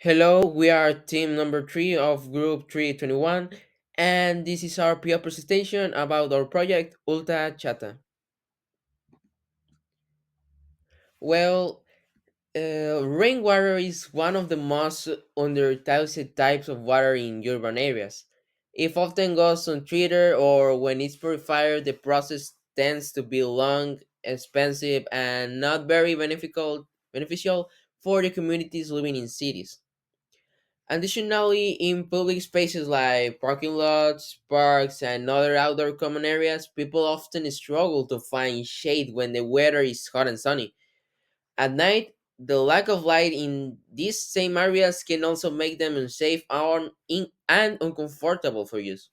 Hello, we are team number 3 of group 321, and this is our PR presentation about our project Ulta Chata. Well, rainwater is one of the most underutilized types of water in urban areas. It often goes untreated, or when it's purified, the process tends to be long, expensive, and not very beneficial for the communities living in cities. Additionally, in public spaces like parking lots, parks, and other outdoor common areas, people often struggle to find shade when the weather is hot and sunny. At night, the lack of light in these same areas can also make them unsafe and uncomfortable for use.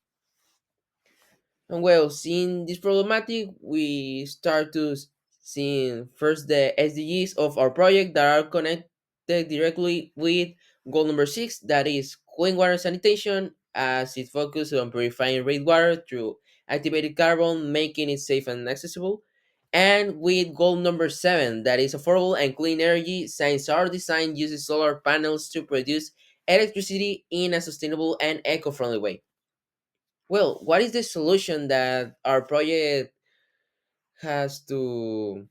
And well, seeing this problematic, we start to seeing first the SDGs of our project that are connected directly with goal number 6, that is clean water sanitation, as it focuses on purifying rainwater through activated carbon, making it safe and accessible. And with goal number 7, that is affordable and clean energy, since our design uses solar panels to produce electricity in a sustainable and eco-friendly way. Well, what is the solution that our project has to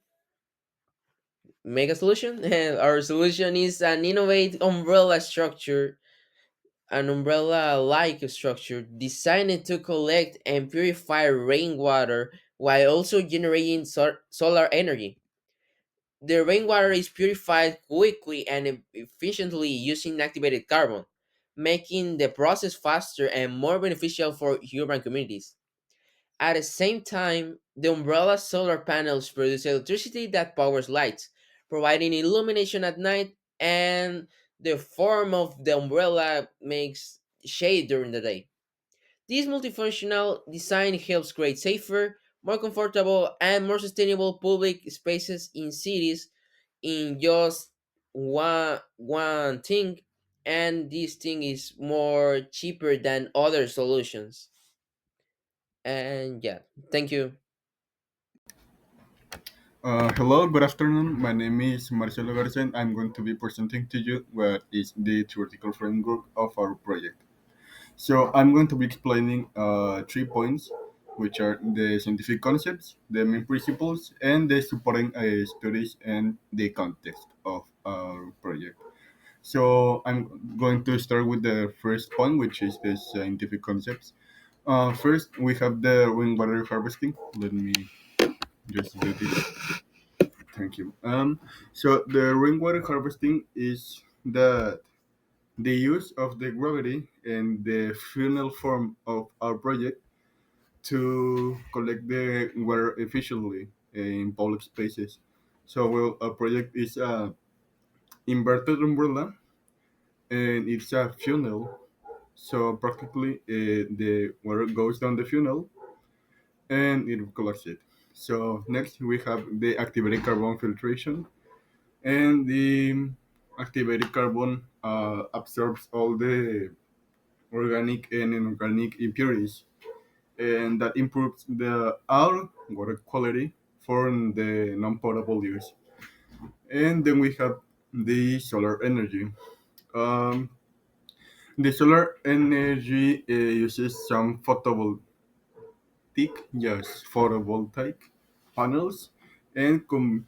make a solution? Our solution is an innovative umbrella structure, an umbrella like structure designed to collect and purify rainwater while also generating solar energy. The rainwater is purified quickly and efficiently using activated carbon, making the process faster and more beneficial for urban communities. At the same time, the umbrella solar panels produce electricity that powers lights, providing illumination at night, and the form of the umbrella makes shade during the day. This multifunctional design helps create safer, more comfortable, and more sustainable public spaces in cities in just one thing, and this thing is more cheaper than other solutions. And yeah, thank you. Hello, good afternoon. My name is Marcelo Garza. And I'm going to be presenting to you what is the theoretical framework of our project. So I'm going to be explaining 3 points, which are the scientific concepts, the main principles, and the supporting studies and the context of our project. So I'm going to start with the first point, which is the scientific concepts. First, we have the rainwater harvesting. Let me just do this. Thank you. So the rainwater harvesting is the use of the gravity and the funnel form of our project to collect the water efficiently in public spaces. So well, our project is a inverted umbrella and it's a funnel. So practically, the water goes down the funnel and it collects it. So next we have the activated carbon filtration, and the activated carbon absorbs all the organic and inorganic impurities, and that improves the our water quality for the non-potable use. And then we have the solar energy. um, the solar energy uses some photovoltaic panels, and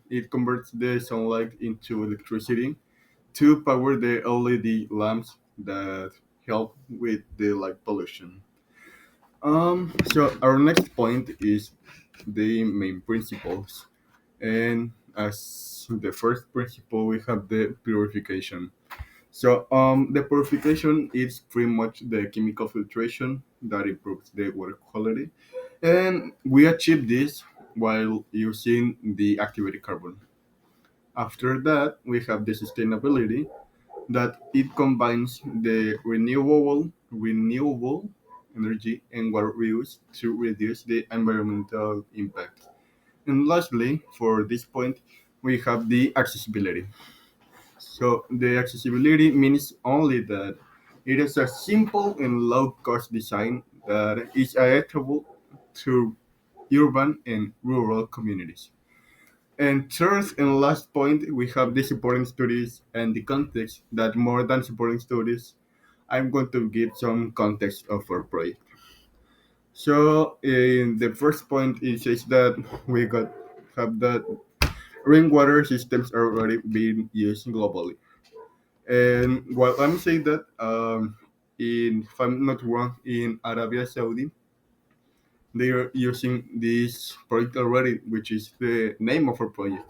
it converts the sunlight into electricity to power the LED lamps that help with the light pollution. So our next point is the main principles, and as the first principle, we have the purification. So the purification is pretty much the chemical filtration that improves the water quality, and we achieve this while using the activated carbon. After that, we have the sustainability, that it combines the renewable energy and water reuse to reduce the environmental impact. And lastly, for this point, we have the accessibility. So the accessibility means only that it is a simple and low cost design that is adaptable to urban and rural communities. And third and last point, we have the supporting studies and the context that more than supporting studies, I'm going to give some context of our project. So in the first point, it says that we got have that rainwater systems are already being used globally. And while I'm saying that, if I'm not wrong, in Arabia Saudi, they are using this project already, which is the name of our project,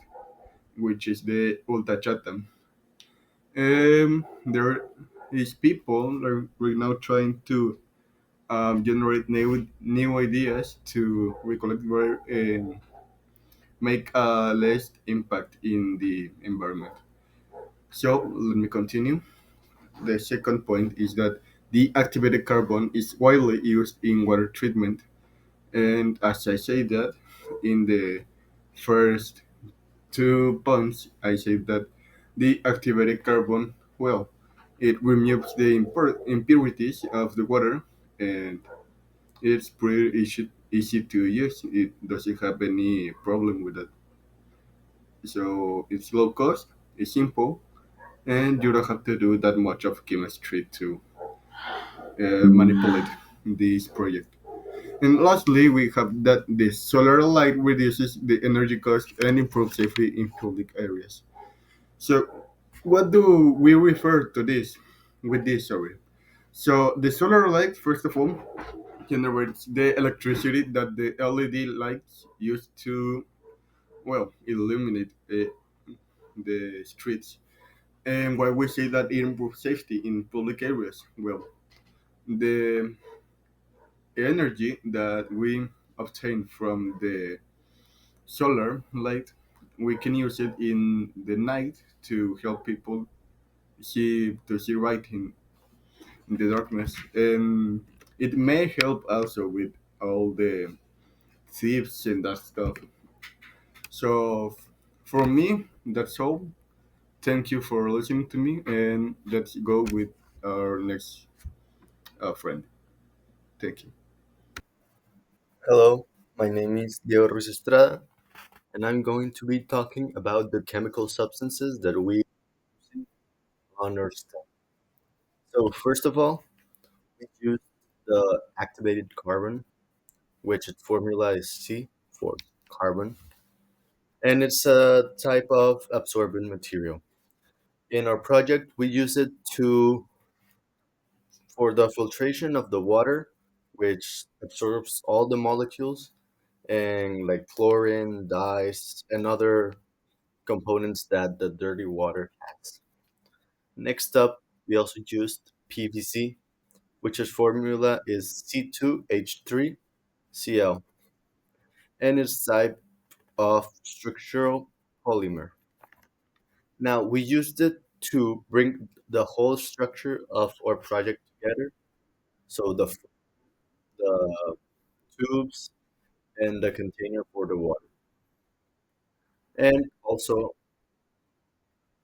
which is the Ulta Chatham. There is people are right now trying to generate new ideas to recollect water and make a less impact in the environment. So let me continue. The second point is that the activated carbon is widely used in water treatment, and as I say that in the first 2 points, I say that the activated carbon, well, it removes the impurities of the water, and it's pretty easy to use. It doesn't have any problem with that. So it's low cost, it's simple, and you don't have to do that much of chemistry to manipulate this project. And lastly, we have that the solar light reduces the energy cost and improves safety in public areas. So, what do we refer to this with this? Sorry. So, the solar light, first of all, generates the electricity that the LED lights use to, well, illuminate the streets. And why we say that it improves safety in public areas? Well, the energy that we obtain from the solar light, we can use it in the night to help people see right in the darkness, and it may help also with all the thieves and that stuff. So for me, that's all. Thank you for listening to me, and let's go with our next friend. Thank you. Hello, my name is Diego Ruiz Estrada, and I'm going to be talking about the chemical substances that we use on our stuff. So, first of all, we use the activated carbon, which its formula is C for carbon, and it's a type of absorbent material. In our project, we use it to for the filtration of the water, which absorbs all the molecules and like chlorine, dyes, and other components that the dirty water has. Next up, we also used PVC, which its formula is C2H3Cl, and it's type of structural polymer. Now, we used it to bring the whole structure of our project together. So the tubes and the container for the water. And also,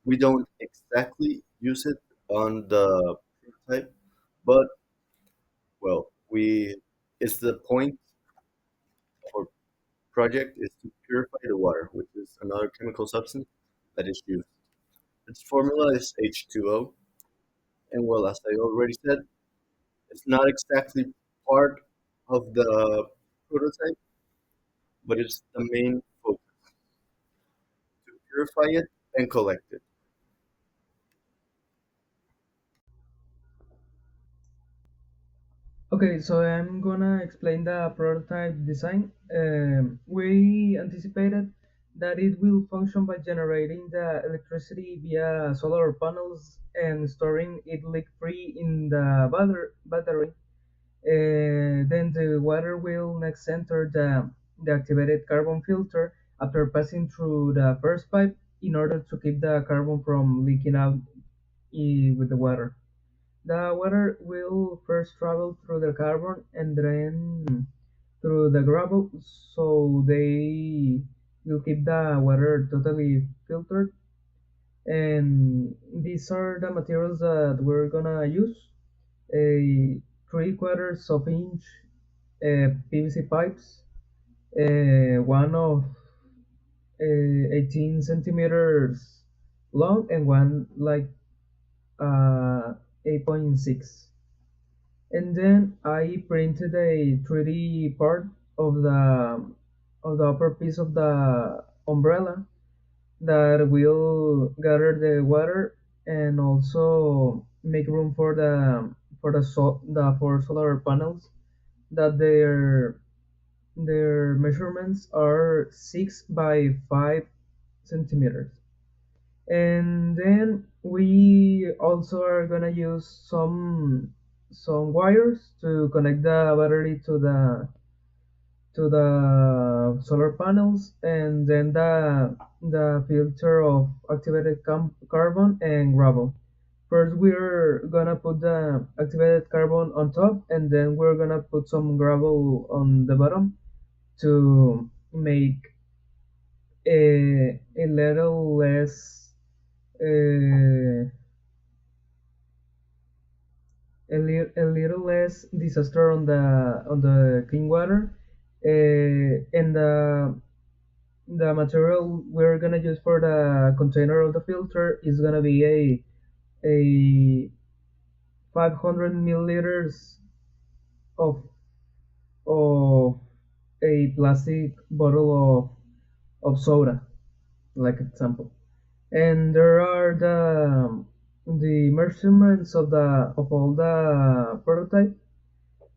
we don't exactly use it on the prototype, but well, we it's the point of our project is to purify the water, which is another chemical substance that is used. Its formula is H2O, and well, as I already said, it's not exactly part of the prototype, but it's the main focus to purify it and collect it. Okay, so I'm gonna explain the prototype design. We anticipated that it will function by generating the electricity via solar panels and storing it leak-free in the battery. Then the water will next enter the activated carbon filter after passing through the first pipe in order to keep the carbon from leaking out with the water. The water will first travel through the carbon and then through the gravel, so they will keep the water totally filtered. And these are the materials that we're gonna use: a 3/4 of inch PVC pipes, one of 18 centimeters long and one like 8.6. And then I printed a 3D part of the upper piece of the umbrella that will gather the water and also make room for the four solar panels that their measurements are 6 by 5 centimeters. And then we also are gonna use some wires to connect the battery to the solar panels, and then the filter of activated carbon and gravel. First, we're gonna put the activated carbon on top, and then we're gonna put some gravel on the bottom to make a little less uh, a little less disaster on the clean water, and the material we're gonna use for the container of the filter is gonna be a 500 milliliters of of a plastic bottle of soda, like example. And there are the measurements of all the prototype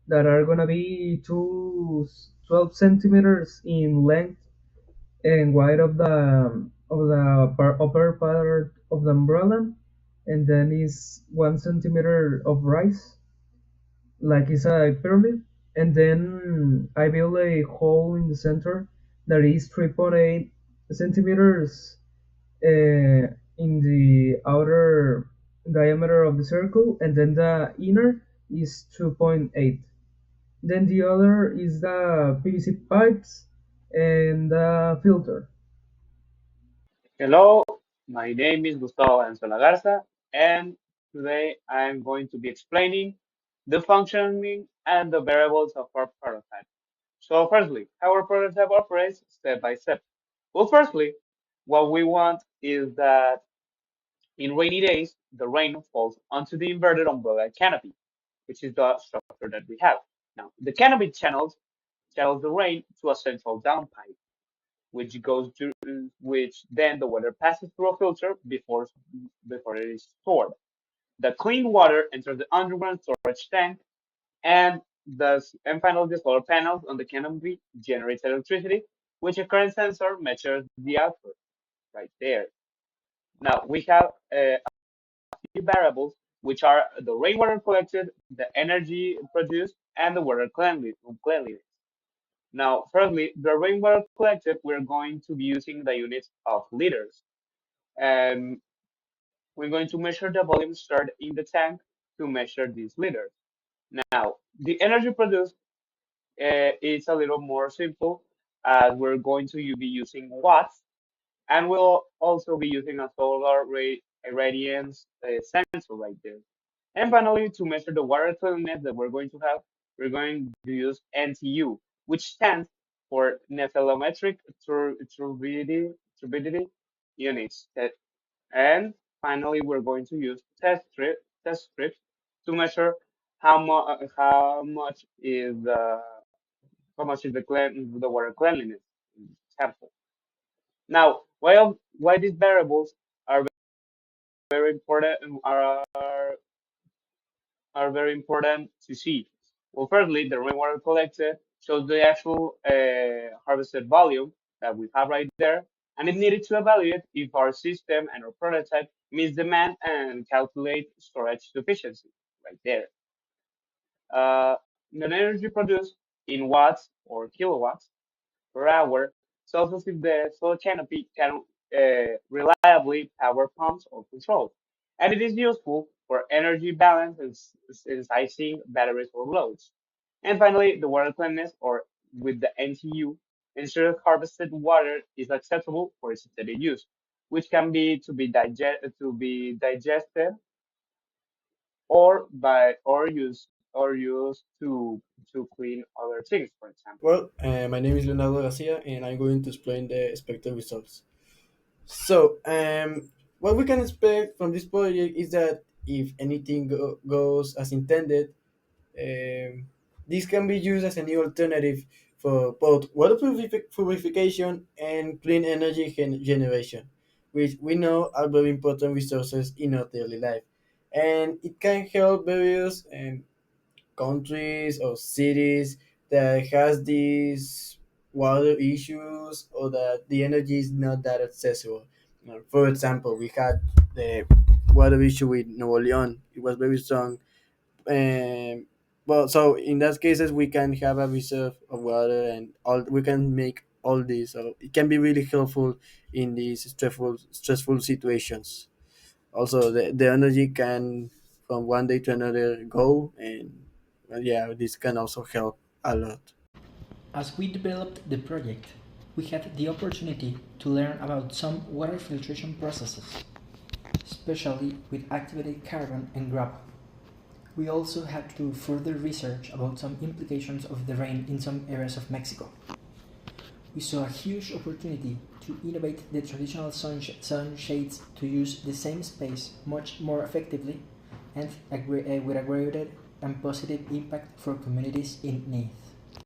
that are gonna be 12 centimeters in length and wide of the upper part of the umbrella, and then is 1 centimeter of rise, like it's a pyramid. And then I build a hole in the center that is 3.8 centimeters in the outer diameter of the circle, and then the inner is 2.8. Then the other is the PVC pipes and the filter. Hello, my name is Gustavo Anzola Garza, and today I'm going to be explaining the functioning and the variables of our prototype. So, firstly, how our prototype operates step by step. Well, firstly, what we want is that in rainy days, the rain falls onto the inverted umbrella canopy, which is the structure that we have. Now, the canopy channels the rain to a central downpipe which goes to which then the water passes through a filter before it is stored. The clean water enters the underground storage tank, and finally the solar panels on the canopy generates electricity, which a current sensor measures the output right there. Now we have few variables, which are the rainwater collected, the energy produced, and the water cleanliness. Now, firstly, the rainwater collected, we're going to be using the units of liters. And we're going to measure the volume stored in the tank to measure these liters. Now, the energy produced is a little more simple as we're going to be using watts, and we'll also be using a solar radiance sensor right there. And finally, to measure the water cleanliness that we're going to have, we're going to use NTU, which stands for nephelometric turbidity units. And finally, we're going to use test strips to measure how much is the water cleanliness sample. Now, why these variables are very important are very important to see. Well, firstly, the rainwater collected shows the actual harvested volume that we have right there, and it needed to evaluate if our system and our prototype meets demand and calculate storage sufficiency right there. Uh, the energy produced in watts or kilowatts per hour tells us if the solar canopy can reliably power pumps or control. And it is useful for energy balance and sizing batteries or loads. And finally, the water cleanness or with the NTU ensures harvested water is acceptable for its intended use, which can be to be digested or used or used to clean other things, for example. Well, my name is Leonardo Garcia, and I'm going to explain the expected results. So, what we can expect from this project is that if anything goes as intended, um, this can be used as a new alternative for both water purification and clean energy generation, which we know are very important resources in our daily life. And it can help various countries or cities that has these water issues or that the energy is not that accessible. For example, we had the water issue with Nuevo León. It was very strong. Well, so in that cases, we can have a reserve of water and all. We can make all this. So it can be really helpful in these stressful situations. Also, the energy can from one day to another go, and yeah, this can also help a lot. As we developed the project, we had the opportunity to learn about some water filtration processes, especially with activated carbon and gravel. We also had to do further research about some implications of the rain in some areas of Mexico. We saw a huge opportunity to innovate the traditional sun shades to use the same space much more effectively and with a greater and positive impact for communities in need.